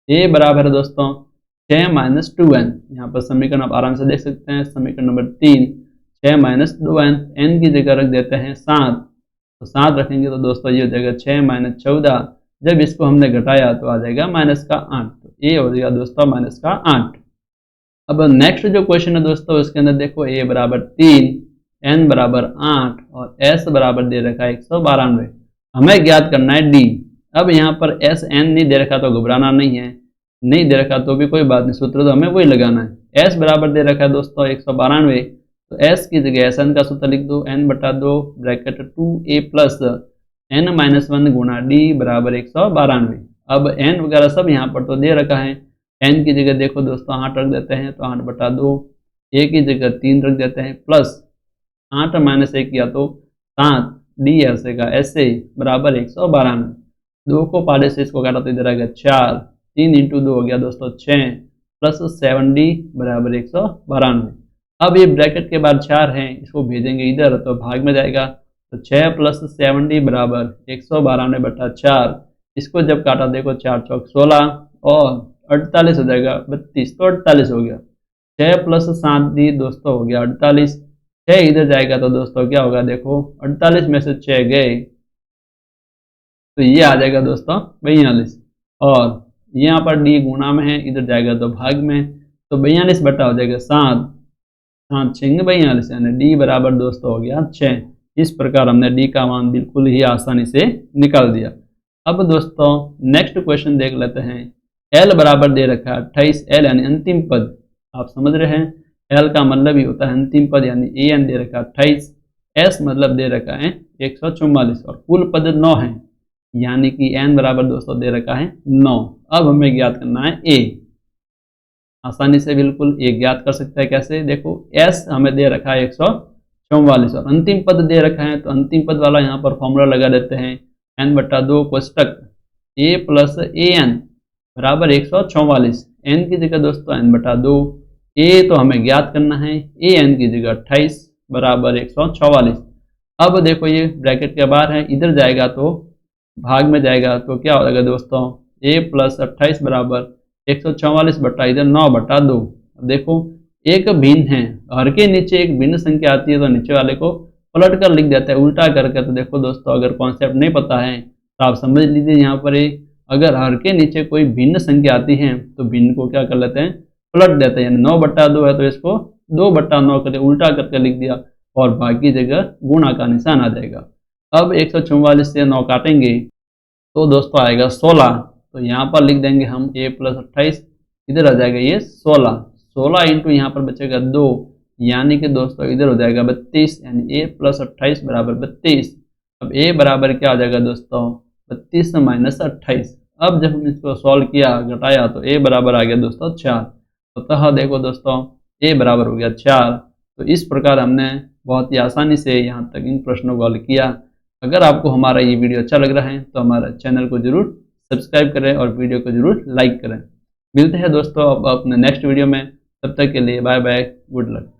a बराबर है दोस्तों 6 माइनस 2n, यहाँ पर समीकरण आप आराम से देख सकते हैं, समीकरण नंबर 3, 6 माइनस 2n, n की जगह रख देते हैं 7, तो 7 रखेंगे तो दोस्तों ये हो जाएगा 6 माइनस 14, जब इसको हमने घटाया तो आ जाएगा -8, तो ये हो जाएगा दोस्तों -8। अब नेक्स्ट जो क्वेश्चन है दोस्तों उसके अंदर देखो a बराबर 3, n बराबर 8 और s बराबर दे रखा है 192। हमें ज्ञात करना है d। अब यहाँ पर s n नहीं दे रखा तो घबराना नहीं है, नहीं दे रखा तो भी कोई बात नहीं, सूत्र तो हमें वही लगाना है। s बराबर दे रखा है दोस्तों 192, तो s की जगह sn का सूत्र लिख दो, n बटा 2 ब्रैकेट 2a प्लस n-1 गुणा d बराबर 192। अब n वगैरह सब यहाँ पर तो दे रखा है, n की जगह देखो दोस्तों 8 रख देते हैं तो 8 बटा 2, a की जगह 3 रख देते हैं प्लस 8 माइनस 1 किया तो 7, d ऐसे का ऐसे बराबर 192। 2 को पाले से इसको काटा तो इधर आ गया 4, 3 इंटू 2 हो गया दोस्तों 6 प्लस 7d बराबर 192। अब ये ब्रैकेट के बाद 4 है, इसको भेजेंगे इधर तो भाग में जाएगा, तो 6 प्लस 7d बराबर 192 बटा 4। इसको जब काटा देखो 4 चौक 16 और 48 हो जाएगा 32, तो 48 हो गया। 6 प्लस 7d दोस्तों हो गया 48, 6 इधर जाएगा तो दोस्तों क्या होगा, देखो 48 में से 6 गए तो ये आ जाएगा दोस्तों 42, और यहाँ पर d गुणा में है, इधर जाएगा तो भाग में, तो 42 बटा हो जाएगा 7, 7 6 42 यानी d बराबर दोस्तों हो गया 6। इस प्रकार हमने d का मान बिल्कुल ही आसानी से निकाल दिया। अब दोस्तों नेक्स्ट क्वेश्चन देख लेते हैं, एल बराबर दे रखा है 28, एल यानी अंतिम पद, आप समझ रहे हैं, एल का मतलब ही होता है अंतिम पद, यानी ए एन दे रखा है 28, एस मतलब दे रखा है 144 और कुल पद 9 है, यानी कि एन बराबर दोस्तों दे रखा है 9। अब हमें ज्ञात करना है ए, आसानी से बिल्कुल ए ज्ञात कर सकते हैं। कैसे, देखो एस हमें दे रखा है 144 और अंतिम पद दे रखा है, तो अंतिम पद वाला यहाँ पर फॉर्मूला लगा देते हैं, एन बटा 2 कोष्टक ए प्लस ए एन बराबर 144, एन की जगह दोस्तों एन बटा 2, ए तो हमें ज्ञात करना है, ए एन की जगह 28 बराबर 144। अब देखो ये ब्रैकेट के बाहर है, इधर जाएगा तो भाग में जाएगा तो क्या हो जाएगा दोस्तों, ए प्लस 28 बराबर 144 बटा इधर 9 बटा 2। अब देखो एक भिन्न है, हर के नीचे एक भिन्न संख्या आती है तो नीचे वाले को पलट कर लिख देता है उल्टा करके। तो देखो दोस्तों अगर कॉन्सेप्ट नहीं पता है तो आप समझ लीजिए, यहाँ पर अगर हर के नीचे कोई भिन्न संख्या आती है तो भिन्न को क्या कर लेते हैं, पलट देते हैं, यानी 9 बटा 2 है तो इसको 2 बटा 9 करके उल्टा करके लिख दिया और बाकी जगह गुणा का निशान आ जाएगा। अब 144 से 9 काटेंगे तो दोस्तों आएगा 16, तो यहाँ पर लिख देंगे हम ए प्लस 28, इधर आ जाएगा ये 16, 16 इंटू यहाँ पर बचेगा 2, यानी कि दोस्तों इधर हो जाएगा 32, यानी ए प्लस 28 बराबर 32। अब ए बराबर क्या आ जाएगा दोस्तों, 32 माइनस 28। अब जब हम इसको सॉल्व किया, घटाया, तो ए बराबर आ गया दोस्तों 4। अतः देखो दोस्तों ए बराबर हो गया 4। तो इस प्रकार हमने बहुत ही आसानी से यहाँ तक इन प्रश्नों को हल किया। अगर आपको हमारा ये वीडियो अच्छा लग रहा है तो हमारे चैनल को जरूर सब्सक्राइब करें और वीडियो को जरूर लाइक करें। मिलते हैं दोस्तों अब अपने नेक्स्ट वीडियो में, तब तक के लिए बाय बाय, गुड लक।